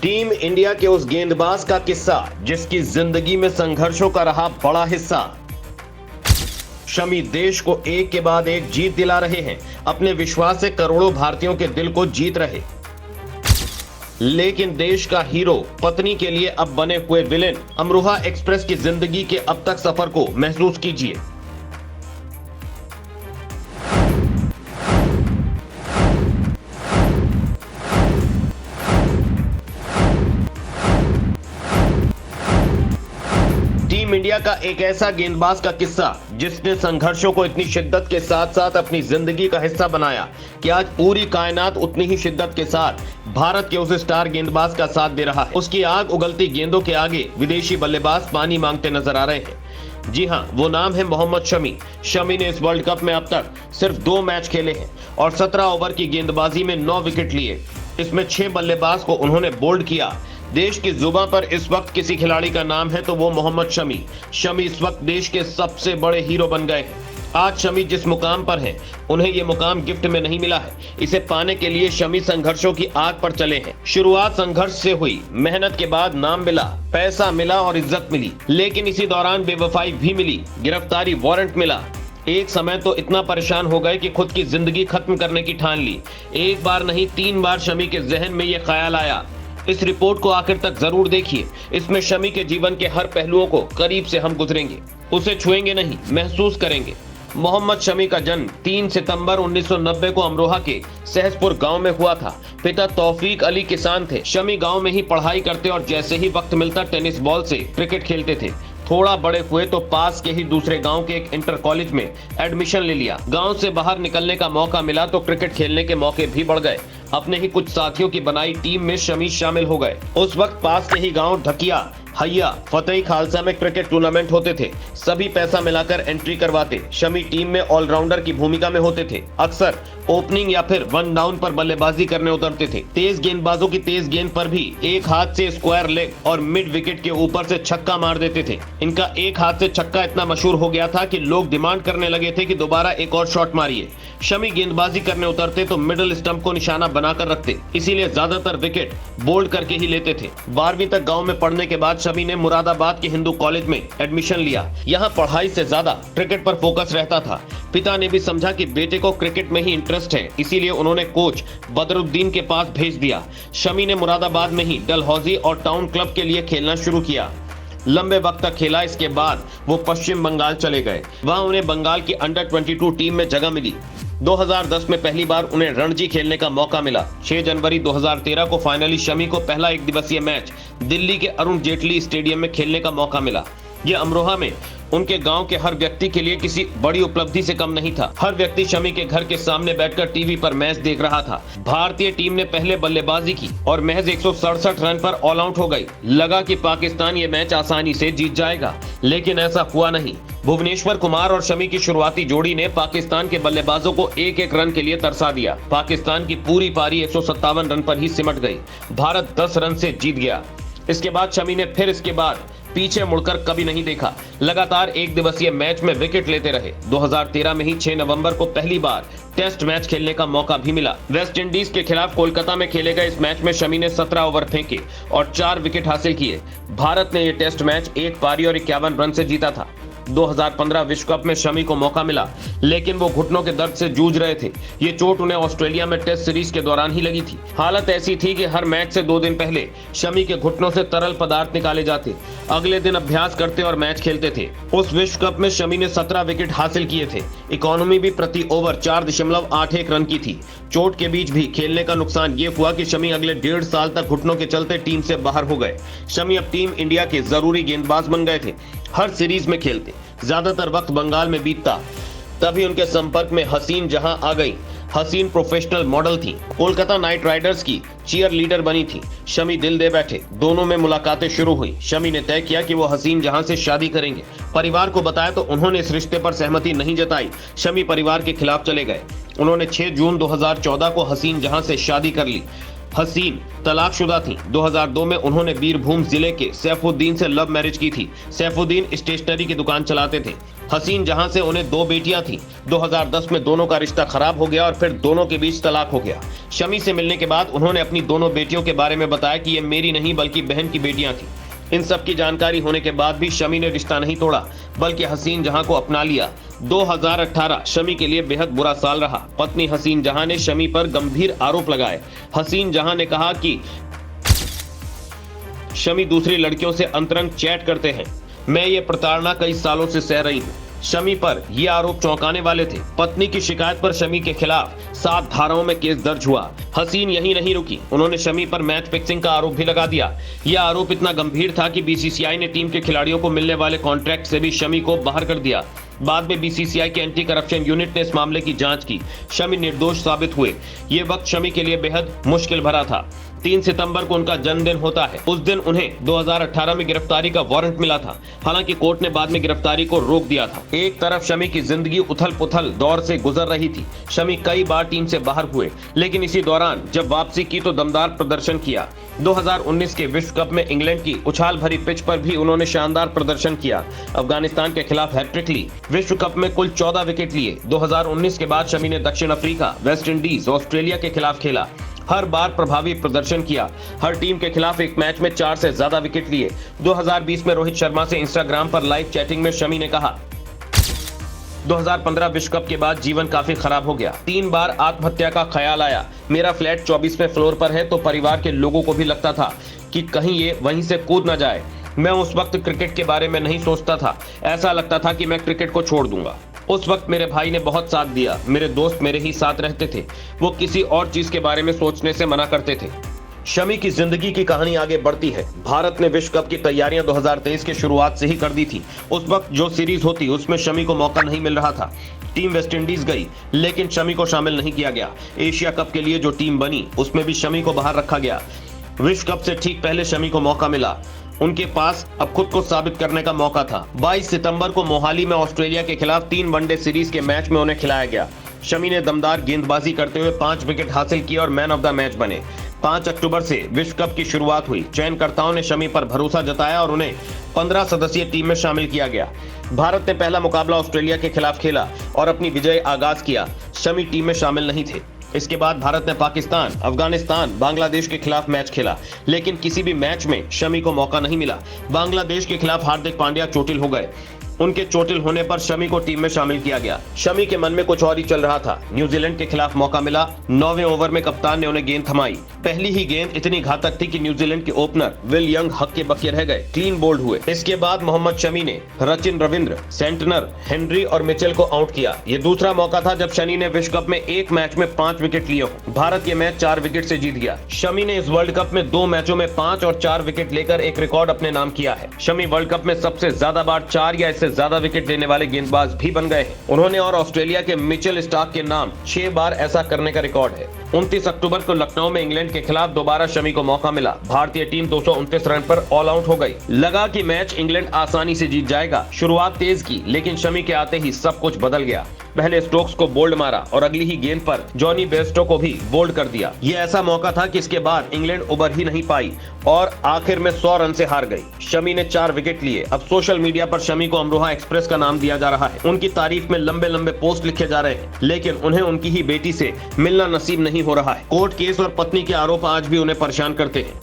Team India के उस गेंदबाज का किस्सा जिसकी जिंदगी में संघर्षों का रहा बड़ा हिस्सा। शमी देश को एक के बाद एक जीत दिला रहे हैं, अपने विश्वास से करोड़ों भारतीयों के दिल को जीत रहे। लेकिन देश का हीरो पत्नी के लिए अब बने हुए विलेन। अमरोहा एक्सप्रेस की जिंदगी के अब तक सफर को महसूस कीजिए। टीम इंडिया का एक ऐसा गेंदबाज का किस्सा जिसने संघर्षों को इतनी शिद्दत के साथ साथ अपनी जिंदगी का हिस्सा बनाया कि आज पूरी कायनात उतनी ही शिद्दत के साथ भारत के उस स्टार गेंदबाज का साथ दे रहा है। उसकी आग उगलती गेंदों के आगे विदेशी बल्लेबाज पानी मांगते नजर आ रहे हैं। जी हां, वो नाम है मोहम्मद शमी। शमी ने इस वर्ल्ड कप में अब तक सिर्फ 2 मैच खेले हैं और 17 ओवर की गेंदबाजी में 9 विकेट लिए। इसमें 6 बल्लेबाज को उन्होंने बोल्ड किया। देश की जुबां पर इस वक्त किसी खिलाड़ी का नाम है तो वो मोहम्मद शमी। शमी इस वक्त देश के सबसे बड़े हीरो बन गए हैं। आज शमी जिस मुकाम पर हैं, उन्हें ये मुकाम गिफ्ट में नहीं मिला है। इसे पाने के लिए शमी संघर्षों की आग पर चले हैं। शुरुआत संघर्ष से हुई, मेहनत के बाद नाम मिला, पैसा मिला और इज्जत मिली। लेकिन इसी दौरान बेवफाई भी मिली, गिरफ्तारी वारंट मिला। एक समय तो इतना परेशान हो गए कि खुद की जिंदगी खत्म करने की ठान ली। एक बार नहीं 3 बार शमी के जहन में ये ख्याल आया। इस रिपोर्ट को आखिर तक जरूर देखिए। इसमें शमी के जीवन के हर पहलुओं को करीब से हम गुजरेंगे, उसे छुएंगे नहीं, महसूस करेंगे। मोहम्मद शमी का जन्म 3 सितंबर 1990 को अमरोहा के सहसपुर गांव में हुआ था। पिता तौफीक अली किसान थे। शमी गांव में ही पढ़ाई करते और जैसे ही वक्त मिलता टेनिस बॉल से क्रिकेट खेलते थे। थोड़ा बड़े हुए तो पास के ही दूसरे गांव के एक इंटर कॉलेज में एडमिशन ले लिया। गांव से बाहर निकलने का मौका मिला तो क्रिकेट खेलने के मौके भी बढ़ गए। अपने ही कुछ साथियों की बनाई टीम में शमी शामिल हो गए। उस वक्त पास के ही गांव ढकिया, हैया, फतेही खालसा में क्रिकेट टूर्नामेंट होते थे। सभी पैसा मिलाकर एंट्री करवाते। शमी टीम में ऑलराउंडर की भूमिका में होते थे। अक्सर ओपनिंग या फिर 1 डाउन पर बल्लेबाजी करने उतरते थे। तेज गेंदबाजों की तेज गेंद पर भी एक हाथ से स्क्वायर लेग और मिड विकेट के ऊपर से छक्का मार देते थे। इनका एक हाथ से छक्का इतना मशहूर हो गया था कि लोग डिमांड करने लगे थे कि दोबारा एक और शॉट मारिए। शमी गेंदबाजी करने उतरते तो मिडिल स्टंप को निशाना बनाकर रखते, इसीलिए ज्यादातर विकेट बोल्ड करके ही लेते थे। 12वीं तक गांव में पढ़ने के बाद शमी ने मुरादाबाद के हिंदू कॉलेज में एडमिशन लिया। यहाँ पढ़ाई से ज्यादा क्रिकेट पर फोकस रहता था। पिता ने भी समझा कि बेटे को क्रिकेट में ही इंटरेस्ट है, इसीलिए उन्होंने कोच बदरुद्दीन के पास भेज दिया। शमी ने मुरादाबाद में ही डलहौजी और टाउन क्लब के लिए खेलना शुरू किया। लंबे वक्त तक खेला। इसके बाद वो पश्चिम बंगाल चले गए। वहां उन्हें बंगाल की अंडर 22 टीम में जगह मिली। 2010 में पहली बार उन्हें रणजी खेलने का मौका मिला। 6 जनवरी 2013 को फाइनली शमी को पहला एक दिवसीय मैच दिल्ली के अरुण जेटली स्टेडियम में खेलने का मौका मिला। ये अमरोहा में उनके गांव के हर व्यक्ति के लिए किसी बड़ी उपलब्धि से कम नहीं था। हर व्यक्ति शमी के घर के सामने बैठकर टीवी पर मैच देख रहा था। भारतीय टीम ने पहले बल्लेबाजी की और महज 167 रन पर ऑल आउट हो गई। लगा कि पाकिस्तान ये मैच आसानी से जीत जाएगा, लेकिन ऐसा हुआ नहीं। भुवनेश्वर कुमार और शमी की शुरुआती जोड़ी ने पाकिस्तान के बल्लेबाजों को एक रन के लिए तरसा दिया। पाकिस्तान की पूरी पारी 157 रन पर ही सिमट गई। भारत 10 रन से जीत गया। इसके बाद शमी ने फिर इसके बाद पीछे मुड़कर कभी नहीं देखा। लगातार एक दिवसीय मैच में विकेट लेते रहे। 2013 में ही 6 नवंबर को पहली बार टेस्ट मैच खेलने का मौका भी मिला। वेस्ट इंडीज के खिलाफ कोलकाता में खेले गए इस मैच में शमी ने 17 ओवर फेंके और 4 विकेट हासिल किए। भारत ने यह टेस्ट मैच 1 पारी और 51 रन से जीता था। 2015 विश्व कप में शमी को मौका मिला, लेकिन वो घुटनों के दर्द से जूझ रहे थे। ये चोट उन्हें ऑस्ट्रेलिया में टेस्ट सीरीज के दौरान ही लगी थी। हालत ऐसी थी कि हर मैच से 2 दिन पहले शमी के घुटनों से तरल पदार्थ निकाले जाते। अगले दिन अभ्यास करते और मैच खेलते थे। उस विश्व कप में शमी ने 17 विकेट हासिल किए थे। इकोनॉमी भी प्रति ओवर 4.81 रन की थी। चोट के बीच भी खेलने का नुकसान ये हुआ कि शमी अगले 1.5 साल तक घुटनों के चलते टीम से बाहर हो गए। शमी अब टीम इंडिया के जरूरी गेंदबाज बन गए थे। हर सीरीज में खेलते, ज्यादातर वक्त बंगाल में बीतता। तभी उनके संपर्क में हसीन जहां आ गई। हसीन प्रोफेशनल मॉडल थी, कोलकाता नाइट राइडर्स की चीयर लीडर बनी थी। शमी दिल दे बैठे। दोनों में मुलाकातें शुरू हुई। शमी ने तय किया कि वो हसीन जहां से शादी करेंगे। परिवार को बताया तो उन्होंने इस रिश्ते पर सहमति नहीं जताई। शमी परिवार के खिलाफ चले गए। उन्होंने 6 जून 2014 को हसीन जहां से शादी कर ली। हसीन तलाकशुदा थीं। 2002 में उन्होंने बीरभूम जिले के सैफुद्दीन से लव मैरिज की थी। सैफुद्दीन स्टेशनरी की दुकान चलाते थे। हसीन जहां से उन्हें 2 बेटियां थीं। 2010 में दोनों का रिश्ता खराब हो गया और फिर दोनों के बीच तलाक हो गया। शमी से मिलने के बाद उन्होंने अपनी दोनों बेटियों के बारे में बताया कि ये मेरी नहीं बल्कि बहन की बेटियां थी। इन सब की जानकारी होने के बाद भी शमी ने रिश्ता नहीं तोड़ा बल्कि हसीन जहां को अपना लिया। 2018 शमी के लिए बेहद बुरा साल रहा। पत्नी हसीन जहां ने शमी पर गंभीर आरोप लगाए। हसीन जहां ने कहा कि शमी दूसरी लड़कियों से अंतरंग चैट करते हैं। मैं ये प्रताड़ना कई सालों से सह रही हूँ। शमी पर ये आरोप चौंकाने वाले थे। पत्नी की शिकायत पर शमी के खिलाफ 7 धाराओं में केस दर्ज हुआ। हसीन यहीं नहीं रुकी, उन्होंने शमी पर मैच फिक्सिंग का आरोप भी लगा दिया। यह आरोप इतना गंभीर था कि बीसीसीआई ने टीम के खिलाड़ियों को मिलने वाले कॉन्ट्रैक्ट से भी शमी को बाहर कर दिया। बाद में बीसीसीआई के एंटी करप्शन यूनिट ने इस मामले की जांच की। शमी निर्दोष साबित हुए। ये वक्त शमी के लिए बेहद मुश्किल भरा था। 3 सितंबर को उनका जन्मदिन होता है। उस दिन उन्हें 2018 में गिरफ्तारी का वारंट मिला था। हालांकि कोर्ट ने बाद में गिरफ्तारी को रोक दिया था। एक तरफ शमी की जिंदगी उथल-पुथल दौर से गुजर रही थी। शमी कई बार टीम से बाहर हुए, लेकिन इसी दौरान जब वापसी की तो दमदार प्रदर्शन किया। 2019 के विश्व कप में इंग्लैंड की उछाल भरी पिच पर भी उन्होंने शानदार प्रदर्शन किया। अफगानिस्तान के खिलाफ हैट्रिक ली। विश्व कप में कुल 14 विकेट लिए। 2019 के बाद शमी ने दक्षिण अफ्रीका, वेस्ट इंडीज, ऑस्ट्रेलिया के खिलाफ खेला। हर बार प्रभावी प्रदर्शन किया। हर टीम के खिलाफ एक मैच में 4 से ज्यादा विकेट लिए। 2020 में रोहित शर्मा से इंस्टाग्राम पर लाइव चैटिंग में शमी ने कहा, 2015 विश्व कप के बाद जीवन काफी खराब हो गया। 3 बार आत्महत्या का ख्याल आया। मेरा फ्लैट 24वें फ्लोर पर है तो परिवार के लोगों को भी लगता था कि कहीं ये वहीं से कूद न जाए। मैं उस वक्त क्रिकेट के बारे में नहीं सोचता था। ऐसा लगता था कि मैं क्रिकेट को छोड़ दूंगा। उस वक्त मेरे भाई ने बहुत साथ दिया। मेरे दोस्त मेरे ही साथ रहते थे। वो किसी और चीज के बारे में सोचने से मना करते थे। शमी की जिंदगी की कहानी आगे बढ़ती है। भारत ने विश्व कप की तैयारियां 2023 की शुरुआत से ही कर दी थी। उस वक्त जो सीरीज होती उसमें शमी को मौका नहीं मिल रहा था। टीम वेस्टइंडीज गई, लेकिन शमी को शामिल नहीं किया गया। एशिया कप के लिए जो टीम बनी उसमें भी शमी को बाहर रखा गया। विश्व कप से ठीक पहले शमी को मौका मिला। उनके पास अब खुद को साबित करने का मौका था। 22 सितंबर को मोहाली में ऑस्ट्रेलिया के खिलाफ 3 वनडे सीरीज के मैच में उन्हें खिलाया गया। शमी ने दमदार गेंदबाजी करते हुए 5 विकेट हासिल किए और मैन ऑफ द मैच बने। 5 अक्टूबर से विश्व कप की शुरुआत हुई। चयनकर्ताओं ने शमी पर भरोसा जताया और उन्हें 15 सदस्यीय टीम में शामिल किया गया। भारत ने पहला मुकाबला ऑस्ट्रेलिया के खिलाफ खेला और अपनी विजय आगाज किया। शमी टीम में शामिल नहीं थे। इसके बाद भारत ने पाकिस्तान, अफगानिस्तान, बांग्लादेश के खिलाफ मैच खेला, लेकिन किसी भी मैच में शमी को मौका नहीं मिला। बांग्लादेश के खिलाफ हार्दिक पांड्या चोटिल हो गए। उनके चोटिल होने पर शमी को टीम में शामिल किया गया। शमी के मन में कुछ और ही चल रहा था। न्यूजीलैंड के खिलाफ मौका मिला। 9वें ओवर में कप्तान ने उन्हें गेंद थमाई। पहली ही गेंद इतनी घातक थी कि न्यूजीलैंड के ओपनर विल यंग हक्के बक्के रह गए। क्लीन बोल्ड हुए। इसके बाद मोहम्मद शमी ने सचिन, रविंद्र, सेंटनर, हेनरी और मिचेल को आउट किया। ये दूसरा मौका था जब शमी ने विश्व कप में एक मैच में 5 विकेट लिए हों। भारत ये मैच 4 विकेट से जीत गया। शमी ने इस वर्ल्ड कप में 2 मैचों में 5 और 4 विकेट लेकर एक रिकॉर्ड अपने नाम किया है। शमी वर्ल्ड कप में सबसे ज्यादा बार 4 या इससे ज्यादा विकेट लेने वाले गेंदबाज भी बन गए। उन्होंने और ऑस्ट्रेलिया के मिचेल स्टार्क के नाम 6 बार ऐसा करने का रिकॉर्ड है। 29 अक्टूबर को लखनऊ में इंग्लैंड के खिलाफ दोबारा शमी को मौका मिला। भारतीय टीम 229 रन पर ऑल आउट हो गई। लगा कि मैच इंग्लैंड आसानी से जीत जाएगा। शुरुआत तेज की, लेकिन शमी के आते ही सब कुछ बदल गया। पहले स्टोक्स को बोल्ड मारा और अगली ही गेंद पर जॉनी बेस्टो को भी बोल्ड कर दिया। ये ऐसा मौका था कि इसके बाद इंग्लैंड उबर ही नहीं पाई और आखिर में 100 रन से हार गई। शमी ने 4 विकेट लिए। अब सोशल मीडिया पर शमी को अमरोहा एक्सप्रेस का नाम दिया जा रहा है। उनकी तारीफ में लंबे लंबे पोस्ट लिखे जा रहे हैं, लेकिन उन्हें उनकी ही बेटी से मिलना नसीब नहीं हो रहा है। कोर्ट केस और पत्नी के आरोप आज भी उन्हें परेशान करते हैं।